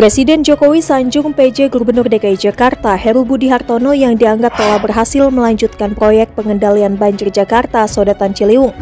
Presiden Jokowi sanjung PJ Gubernur DKI Jakarta Heru Budi Hartono yang dianggap telah berhasil melanjutkan proyek pengendalian banjir Jakarta Sodetan Ciliwung.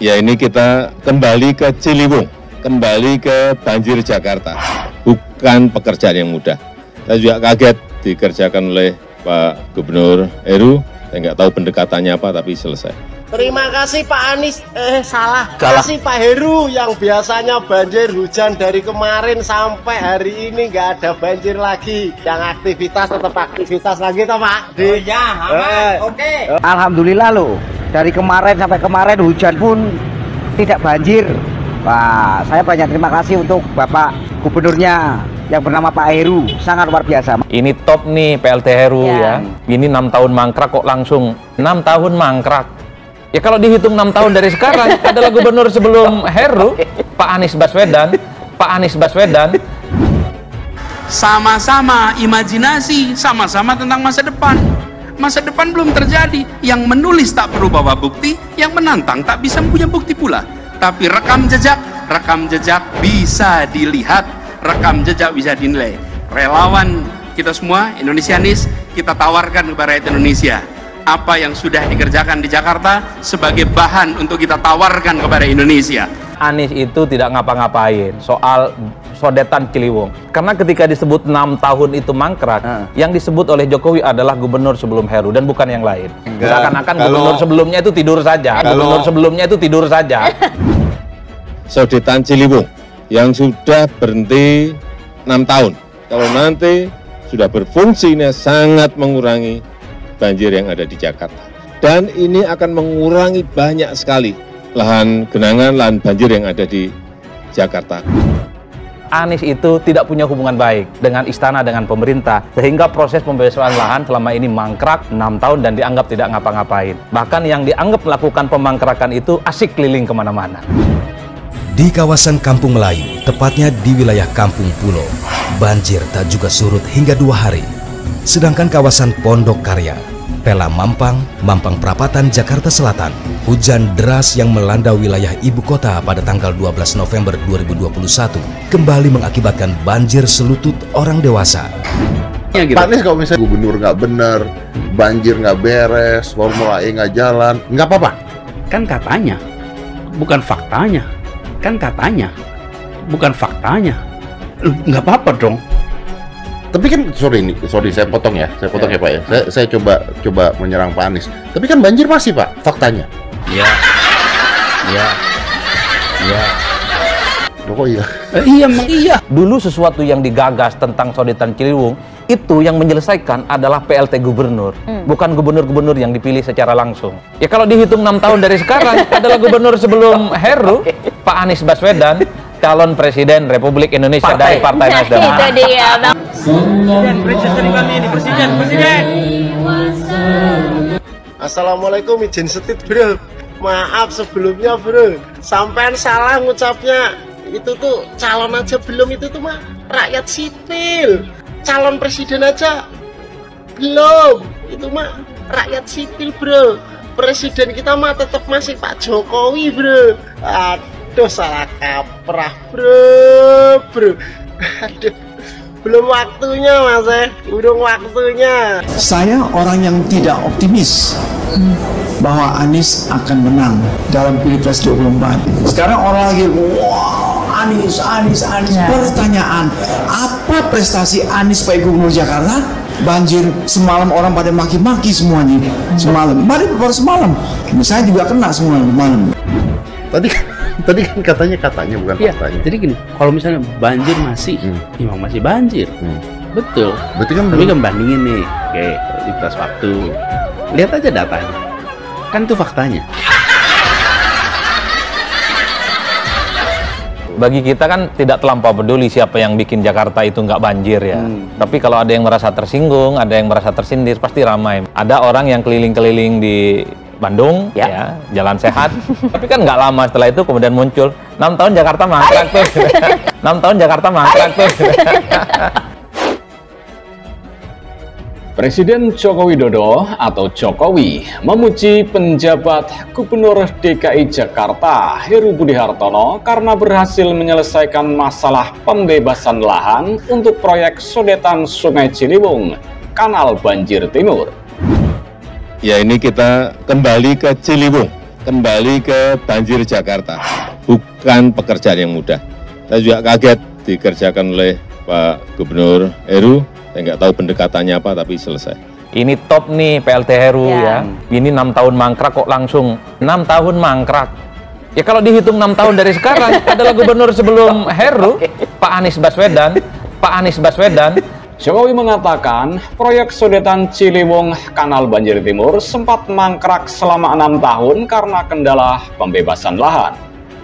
Ya, ini kita kembali ke Ciliwung, kembali ke banjir Jakarta. Bukan pekerjaan yang mudah. Saya juga kaget dikerjakan oleh Pak Gubernur Heru. Saya nggak tahu pendekatannya apa, tapi selesai. Terima kasih Pak Anies, salah. Kasih Pak Heru yang biasanya banjir hujan dari kemarin sampai hari ini nggak ada banjir lagi. Yang aktivitas tetap aktivitas lagi toh Pak? Oh ya, aman. Oke. Alhamdulillah loh, dari kemarin sampai kemarin hujan pun tidak banjir. Wah, saya banyak terima kasih untuk Bapak Gubernurnya yang bernama Pak Heru, sangat luar biasa. Ini top nih PLT Heru ya. Ini 6 tahun mangkrak kok langsung 6 tahun mangkrak. Ya kalau dihitung 6 tahun dari sekarang adalah gubernur sebelum Heru, Pak Anies Baswedan. Sama-sama imajinasi, sama-sama tentang masa depan. Masa depan belum terjadi. Yang menulis tak perlu bawa bukti, yang menantang tak bisa punya bukti pula. Tapi rekam jejak bisa dilihat, rekam jejak bisa dinilai. Relawan kita semua, Indonesianis, kita tawarkan kepada rakyat Indonesia apa yang sudah dikerjakan di Jakarta sebagai bahan untuk kita tawarkan kepada Indonesia. Anies itu tidak ngapa-ngapain soal Sodetan Ciliwung. Karena ketika disebut 6 tahun itu mangkrak, yang disebut oleh Jokowi adalah gubernur sebelum Heru dan bukan yang lain. Seakan-akan gubernur sebelumnya itu tidur saja. Sodetan Ciliwung yang sudah berhenti 6 tahun. Kalau nanti sudah berfungsi, ini sangat mengurangi banjir yang ada di Jakarta. Dan ini akan mengurangi banyak sekali lahan genangan, lahan banjir yang ada di Jakarta. Anies itu tidak punya hubungan baik dengan istana, dengan pemerintah, sehingga proses pembebasan lahan selama ini mangkrak 6 tahun dan dianggap tidak ngapa-ngapain. Bahkan yang dianggap melakukan pemangkrakan itu asik keliling kemana-mana. Di kawasan Kampung Melayu, tepatnya di wilayah Kampung Pulo, banjir tak juga surut hingga 2 hari. Sedangkan kawasan Pondok Karya, Pela Mampang, Mampang Perapatan, Jakarta Selatan, hujan deras yang melanda wilayah ibu kota pada tanggal 12 November 2021 kembali mengakibatkan banjir selutut orang dewasa. Pak Anies kalau misalnya gubernur nggak benar, banjir nggak beres, Formula E nggak jalan, nggak apa-apa. Kan katanya, bukan faktanya. Nggak apa-apa dong. Tapi kan sorry saya potong ya Pak ya. Saya coba menyerang Pak Anies. Tapi kan banjir masih Pak, faktanya. Iya. Loh, kok iya? Iya. Dulu sesuatu yang digagas tentang Sodetan Ciliwung itu yang menyelesaikan adalah PLT gubernur, bukan gubernur-gubernur yang dipilih secara langsung. Ya kalau dihitung 6 tahun dari sekarang adalah gubernur sebelum Heru, Pak Anies Baswedan, calon presiden Republik Indonesia dari Partai Nasdem. Itu dia, Bang. Presiden. Assalamualaikum, izin setit bro. Maaf sebelumnya bro, sampean salah ngucapnya. Itu tuh calon aja belum, itu tuh mah rakyat sipil. Calon presiden aja belum, itu mah rakyat sipil bro. Presiden kita mah tetap masih Pak Jokowi bro. Aduh, salah kaprah bro. Aduh, belum waktunya mas, belum waktunya. Saya orang yang tidak optimis bahwa Anies akan menang dalam Pilpres 24. Sekarang orang lagi wah, Anies. Pertanyaan, apa prestasi Anies sebagai Gubernur Jakarta? Banjir semalam orang pada maki-maki semuanya. Baru semalam. Saya juga kena semalam. Tadi kan katanya bukan faktanya. Jadi gini, kalau misalnya banjir masih, memang masih banjir. Betul. Berarti kan tapi kan bandingin nih, oke, kualitas waktu. Lihat aja datanya. Kan itu faktanya. Bagi kita kan tidak terlampau peduli siapa yang bikin Jakarta itu nggak banjir ya. Tapi kalau ada yang merasa tersinggung, ada yang merasa tersindir, pasti ramai. Ada orang yang keliling-keliling di Bandung, ya, jalan sehat. Tapi kan nggak lama setelah itu kemudian muncul 6 tahun Jakarta mangkrak tuh. 6 tahun Jakarta mangkrak tuh. Presiden Joko Widodo atau Jokowi memuji penjabat Gubernur DKI Jakarta Heru Budi Hartono karena berhasil menyelesaikan masalah pembebasan lahan untuk proyek sodetan Sungai Ciliwung, Kanal Banjir Timur. Ya, ini kita kembali ke Ciliwung, kembali ke banjir Jakarta. Bukan pekerjaan yang mudah. Saya juga kaget dikerjakan oleh Pak Gubernur Heru. Saya nggak tahu pendekatannya apa, tapi selesai. Ini top nih PLT Heru ya. Ini 6 tahun mangkrak kok langsung 6 tahun mangkrak. Ya kalau dihitung 6 tahun dari sekarang adalah gubernur sebelum Heru, Pak Anies Baswedan. Jokowi mengatakan proyek sodetan Ciliwung Kanal Banjir Timur sempat mangkrak selama 6 tahun karena kendala pembebasan lahan.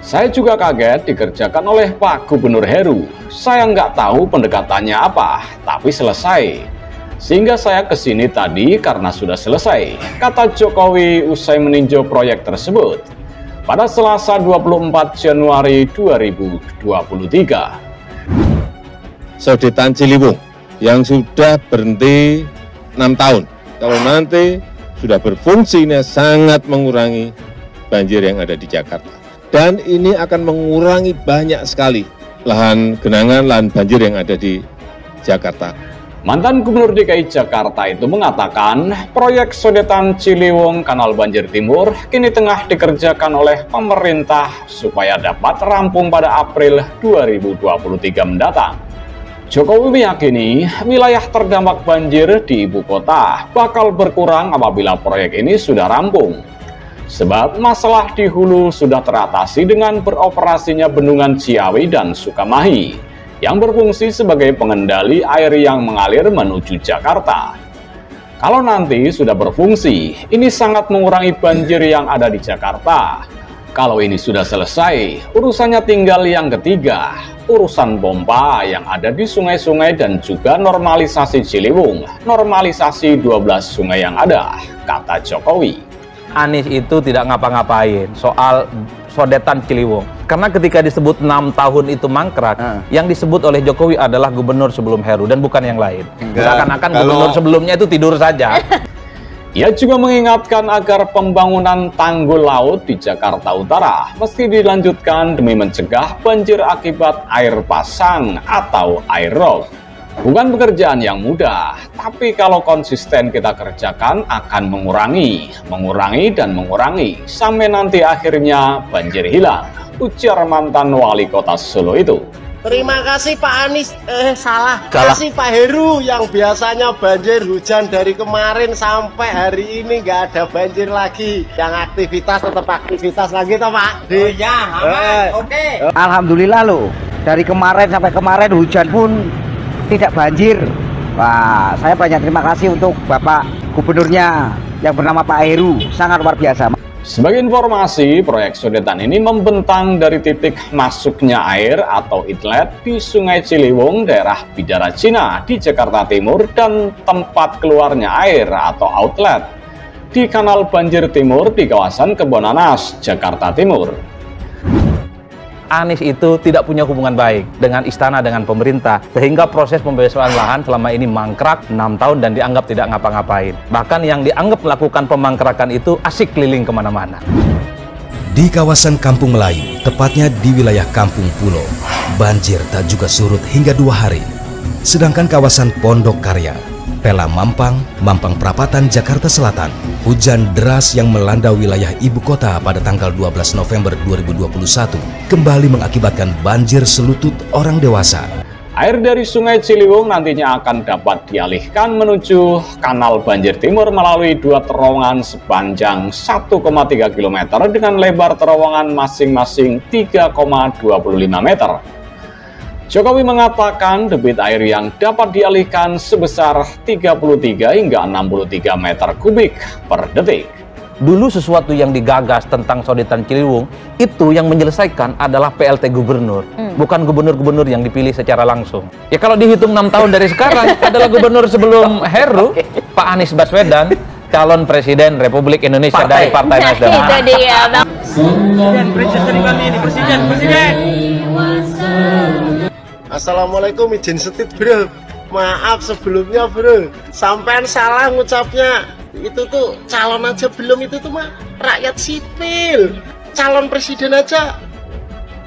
Saya juga kaget dikerjakan oleh Pak Gubernur Heru. Saya nggak tahu pendekatannya apa, tapi selesai. Sehingga saya kesini tadi karena sudah selesai, kata Jokowi usai meninjau proyek tersebut pada Selasa 24 Januari 2023. Sodetan Ciliwung yang sudah berhenti 6 tahun. Kalau nanti sudah berfungsi, ini sangat mengurangi banjir yang ada di Jakarta. Dan ini akan mengurangi banyak sekali lahan genangan, lahan banjir yang ada di Jakarta. Mantan Gubernur DKI Jakarta itu mengatakan proyek sodetan Ciliwung Kanal Banjir Timur kini tengah dikerjakan oleh pemerintah supaya dapat rampung pada April 2023 mendatang. Jokowi meyakini wilayah terdampak banjir di ibu kota bakal berkurang apabila proyek ini sudah rampung. Sebab masalah di hulu sudah teratasi dengan beroperasinya Bendungan Ciawi dan Sukamahi yang berfungsi sebagai pengendali air yang mengalir menuju Jakarta. Kalau nanti sudah berfungsi, ini sangat mengurangi banjir yang ada di Jakarta. Kalau ini sudah selesai, urusannya tinggal yang ketiga, urusan pompa yang ada di sungai-sungai dan juga normalisasi Ciliwung, normalisasi 12 sungai yang ada, kata Jokowi. Anies itu tidak ngapa-ngapain soal sodetan Ciliwung. Karena ketika disebut 6 tahun itu mangkrak, yang disebut oleh Jokowi adalah gubernur sebelum Heru dan bukan yang lain. Seakan-akan gubernur sebelumnya itu tidur saja. Ia juga mengingatkan agar pembangunan tanggul laut di Jakarta Utara mesti dilanjutkan demi mencegah banjir akibat air pasang atau air rob. Bukan pekerjaan yang mudah, tapi kalau konsisten kita kerjakan akan mengurangi, sampai nanti akhirnya banjir hilang, ujar mantan wali kota Solo itu. Terima kasih Pak Anies, kasih Pak Heru yang biasanya banjir hujan dari kemarin sampai hari ini nggak ada banjir lagi. Yang aktivitas tetap aktivitas lagi toh Pak? Oh iya, aman, oke. Alhamdulillah loh, dari kemarin sampai kemarin hujan pun tidak banjir. Wah, saya banyak terima kasih untuk Bapak Gubernurnya yang bernama Pak Heru, sangat luar biasa. Sebagai informasi, proyek sodetan ini membentang dari titik masuknya air atau inlet di Sungai Ciliwung, daerah Bidara Cina di Jakarta Timur, dan tempat keluarnya air atau outlet di Kanal Banjir Timur di kawasan Kebonanas, Jakarta Timur. Anies itu tidak punya hubungan baik dengan istana, dengan pemerintah, sehingga proses pembebasan lahan selama ini mangkrak 6 tahun dan dianggap tidak ngapa-ngapain. Bahkan yang dianggap melakukan pemangkrakan itu asik keliling kemana-mana. Di kawasan Kampung Melayu, tepatnya di wilayah Kampung Pulo, banjir tak juga surut hingga 2 hari. Sedangkan kawasan Pondok Karya, Pela Mampang, Mampang Perapatan, Jakarta Selatan, hujan deras yang melanda wilayah ibu kota pada tanggal 12 November 2021 kembali mengakibatkan banjir selutut orang dewasa. Air dari Sungai Ciliwung nantinya akan dapat dialihkan menuju Kanal Banjir Timur melalui 2 terowongan sepanjang 1,3 km dengan lebar terowongan masing-masing 3,25 meter. Jokowi mengatakan debit air yang dapat dialihkan sebesar 33 hingga 63 meter kubik per detik. Dulu sesuatu yang digagas tentang sodetan Ciliwung itu yang menyelesaikan adalah PLT gubernur, bukan gubernur-gubernur yang dipilih secara langsung. Ya kalau dihitung 6 tahun dari sekarang adalah gubernur sebelum Heru, Pak Anies Baswedan, calon presiden Republik Indonesia dari Partai Nasdem. Itu dia, Bang. Assalamualaikum, izin setit bro. Maaf sebelumnya bro, sampean salah ngucapnya. Itu tuh calon aja belum, itu tuh mah rakyat sipil. Calon presiden aja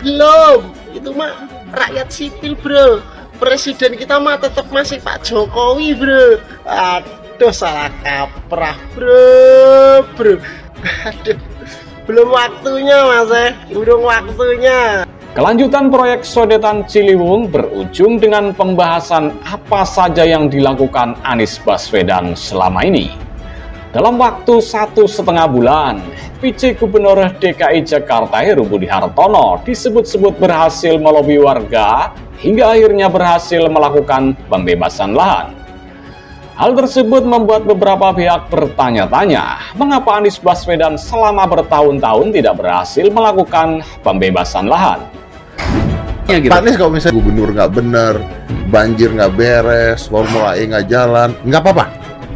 belum, itu mah rakyat sipil bro. Presiden kita mah tetap masih Pak Jokowi bro. Aduh salah kaprah bro. Aduh, belum waktunya mas belum waktunya. Kelanjutan proyek sodetan Ciliwung berujung dengan pembahasan apa saja yang dilakukan Anies Baswedan selama ini. Dalam waktu 1,5 bulan, PJ Gubernur DKI Jakarta Heru Budi Hartono disebut-sebut berhasil melobi warga hingga akhirnya berhasil melakukan pembebasan lahan. Hal tersebut membuat beberapa pihak bertanya-tanya, mengapa Anies Baswedan selama bertahun-tahun tidak berhasil melakukan pembebasan lahan. Ya, gitu. Pak Anies kalau misalnya gubernur nggak bener, banjir nggak beres, Formula E nggak jalan, nggak apa-apa?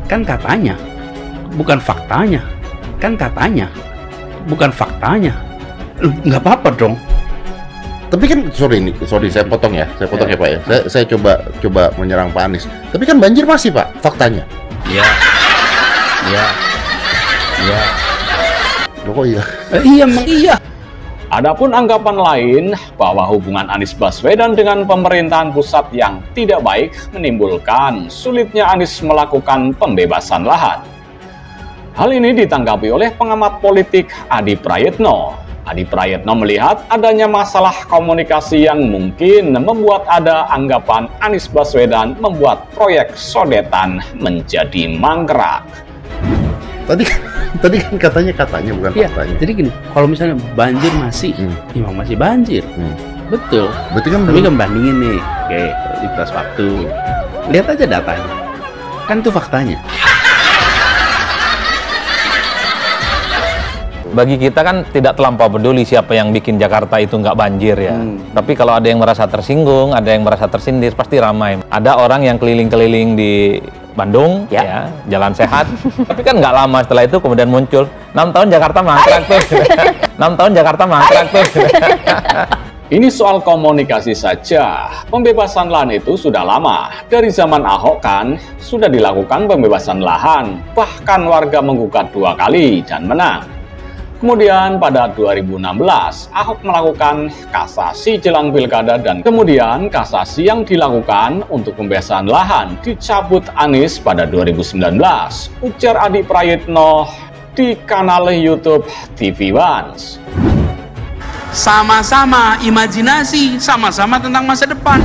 Kan katanya, bukan faktanya. Kan katanya, bukan faktanya. Nggak apa-apa dong. Tapi kan, sorry saya potong ya Pak ya. Saya coba menyerang Pak Anies. Tapi kan banjir masih Pak, faktanya. Iya. Loh kok iya? Iya, emang iya. Adapun anggapan lain bahwa hubungan Anies Baswedan dengan pemerintahan pusat yang tidak baik menimbulkan sulitnya Anies melakukan pembebasan lahan. Hal ini ditanggapi oleh pengamat politik Adi Prayitno. Adi Prayitno melihat adanya masalah komunikasi yang mungkin membuat ada anggapan Anies Baswedan membuat proyek sodetan menjadi mangkrak. Tadi kan katanya bukan faktanya. Jadi gini, kalau misalnya banjir masih, memang masih banjir. Betul. Berarti kan tapi kan bandingin nih, oke, kualitas waktu. Lihat aja datanya. Kan itu faktanya. Bagi kita kan tidak terlampau peduli siapa yang bikin Jakarta itu nggak banjir ya. Tapi kalau ada yang merasa tersinggung, ada yang merasa tersindir, pasti ramai. Ada orang yang keliling-keliling di Bandung, ya, jalan sehat. Tapi kan nggak lama setelah itu kemudian muncul 6 tahun Jakarta mangkrak tuh. 6 tahun Jakarta mangkrak tuh. Ini soal komunikasi saja. Pembebasan lahan itu sudah lama. Dari zaman Ahok kan sudah dilakukan pembebasan lahan. Bahkan warga menggugat 2 kali dan menang. Kemudian pada 2016, Ahok melakukan kasasi jelang pilkada dan kemudian kasasi yang dilakukan untuk pembebasan lahan dicabut Anies pada 2019. Ujar Adi Prayitno di kanal YouTube TV One. Sama-sama imajinasi, sama-sama tentang masa depan.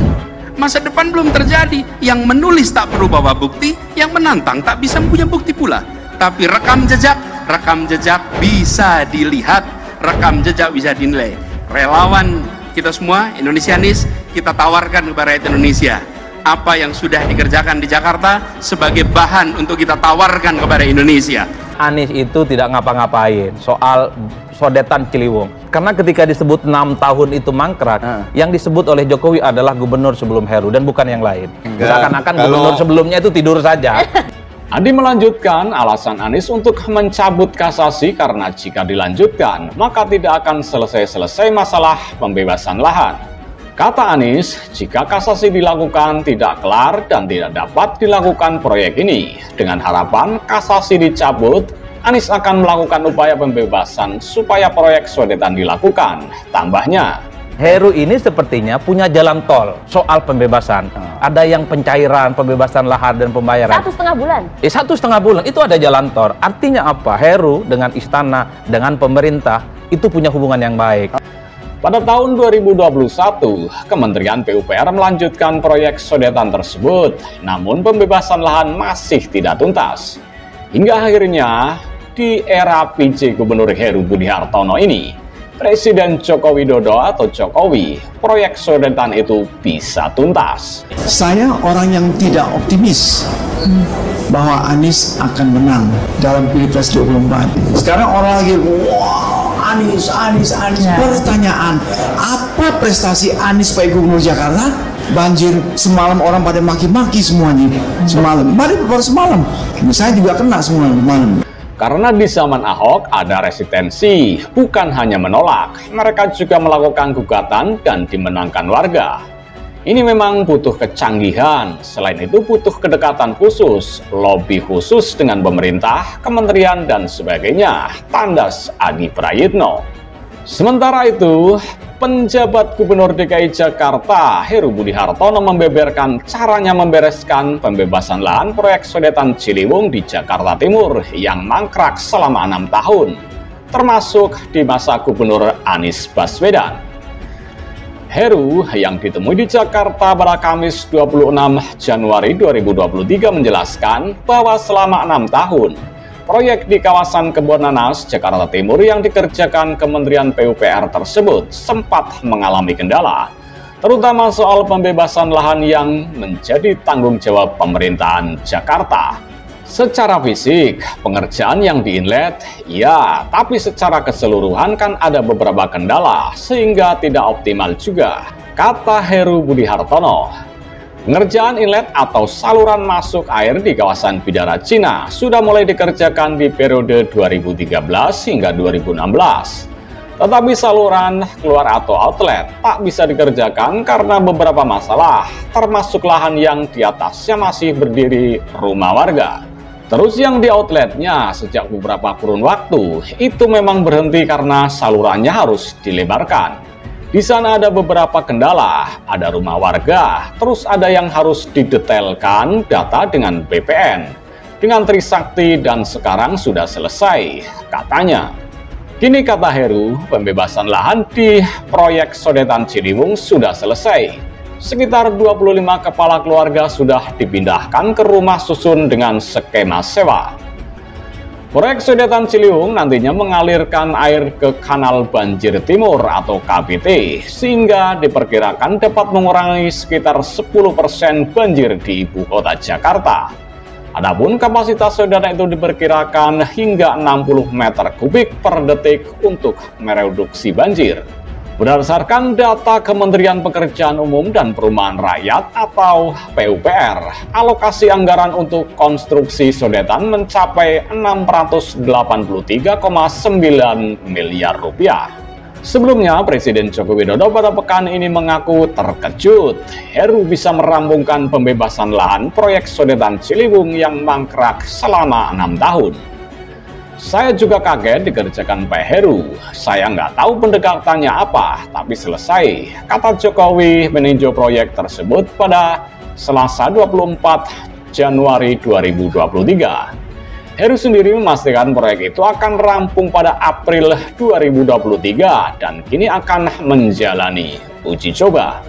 Masa depan belum terjadi. Yang menulis tak perlu bawa bukti, yang menantang tak bisa punya bukti pula. Tapi rekam jejak bisa dilihat, rekam jejak bisa dinilai. Relawan kita semua, Indonesianis, kita tawarkan kepada rakyat Indonesia apa yang sudah dikerjakan di Jakarta sebagai bahan untuk kita tawarkan kepada Indonesia. Anies itu tidak ngapa-ngapain soal sodetan Ciliwung. Karena ketika disebut 6 tahun itu mangkrak, yang disebut oleh Jokowi adalah gubernur sebelum Heru dan bukan yang lain. Seakan-akan gubernur sebelumnya itu tidur saja. Adi melanjutkan alasan Anies untuk mencabut kasasi karena jika dilanjutkan, maka tidak akan selesai-selesai masalah pembebasan lahan. Kata Anies, jika kasasi dilakukan tidak kelar dan tidak dapat dilakukan proyek ini. Dengan harapan kasasi dicabut, Anies akan melakukan upaya pembebasan supaya proyek sodetan dilakukan. Tambahnya, Heru ini sepertinya punya jalan tol soal pembebasan. Ada yang pencairan, pembebasan lahan dan pembayaran. 1,5 bulan. 1,5 bulan itu ada jalan tol. Artinya apa? Heru dengan istana, dengan pemerintah itu punya hubungan yang baik. Pada tahun 2021, Kementerian PUPR melanjutkan proyek sodetan tersebut. Namun pembebasan lahan masih tidak tuntas. Hingga akhirnya di era PJ Gubernur Heru Budi Hartono ini, Presiden Joko Widodo atau Jokowi, proyek sodetan itu bisa tuntas. Saya orang yang tidak optimis bahwa Anies akan menang dalam Pilpres 24. Sekarang orang lagi, wah Anies. Pertanyaan, apa prestasi Anies sebagai Gubernur Jakarta? Banjir semalam orang pada maki-maki semuanya. Semalam, baru semalam. Saya juga kena semalam. Karena di zaman Ahok ada resistensi, bukan hanya menolak, mereka juga melakukan gugatan dan dimenangkan warga. Ini memang butuh kecanggihan, selain itu butuh kedekatan khusus, lobi khusus dengan pemerintah, kementerian, dan sebagainya, tandas Adi Prayitno. Sementara itu, penjabat Gubernur DKI Jakarta, Heru Budi Hartono membeberkan caranya membereskan pembebasan lahan proyek sodetan Ciliwung di Jakarta Timur yang mangkrak selama 6 tahun, termasuk di masa Gubernur Anies Baswedan. Heru yang ditemui di Jakarta pada Kamis 26 Januari 2023 menjelaskan bahwa selama 6 tahun, proyek di kawasan Kebon Nanas, Jakarta Timur yang dikerjakan Kementerian PUPR tersebut sempat mengalami kendala, terutama soal pembebasan lahan yang menjadi tanggung jawab pemerintahan Jakarta. Secara fisik, pengerjaan yang di-inlet, ya, tapi secara keseluruhan kan ada beberapa kendala, sehingga tidak optimal juga, kata Heru Budi Hartono. Pengerjaan inlet atau saluran masuk air di kawasan Bidara Cina sudah mulai dikerjakan di periode 2013 hingga 2016. Tetapi saluran keluar atau outlet tak bisa dikerjakan karena beberapa masalah, termasuk lahan yang di atasnya masih berdiri rumah warga. Terus yang di outletnya sejak beberapa kurun waktu itu memang berhenti karena salurannya harus dilebarkan. Di sana ada beberapa kendala, ada rumah warga, terus ada yang harus didetailkan data dengan BPN, dengan Trisakti, dan sekarang sudah selesai, katanya. Kini kata Heru, pembebasan lahan di proyek sodetan Ciliwung sudah selesai. Sekitar 25 kepala keluarga sudah dipindahkan ke rumah susun dengan skema sewa. Proyek sodetan Ciliwung nantinya mengalirkan air ke Kanal Banjir Timur atau KBT, sehingga diperkirakan dapat mengurangi sekitar 10% banjir di ibu kota Jakarta. Adapun kapasitas sodetan itu diperkirakan hingga 60 meter kubik per detik untuk mereduksi banjir. Berdasarkan data Kementerian Pekerjaan Umum dan Perumahan Rakyat atau PUPR, alokasi anggaran untuk konstruksi sodetan mencapai 683,9 miliar rupiah. Sebelumnya, Presiden Joko Widodo pada pekan ini mengaku terkejut Heru bisa merampungkan pembebasan lahan proyek sodetan Ciliwung yang mangkrak selama 6 tahun. Saya juga kaget dikerjakan Pak Heru. Saya nggak tahu pendekatannya apa, tapi selesai, kata Jokowi meninjau proyek tersebut pada Selasa 24 Januari 2023. Heru sendiri memastikan proyek itu akan rampung pada April 2023 dan kini akan menjalani uji coba.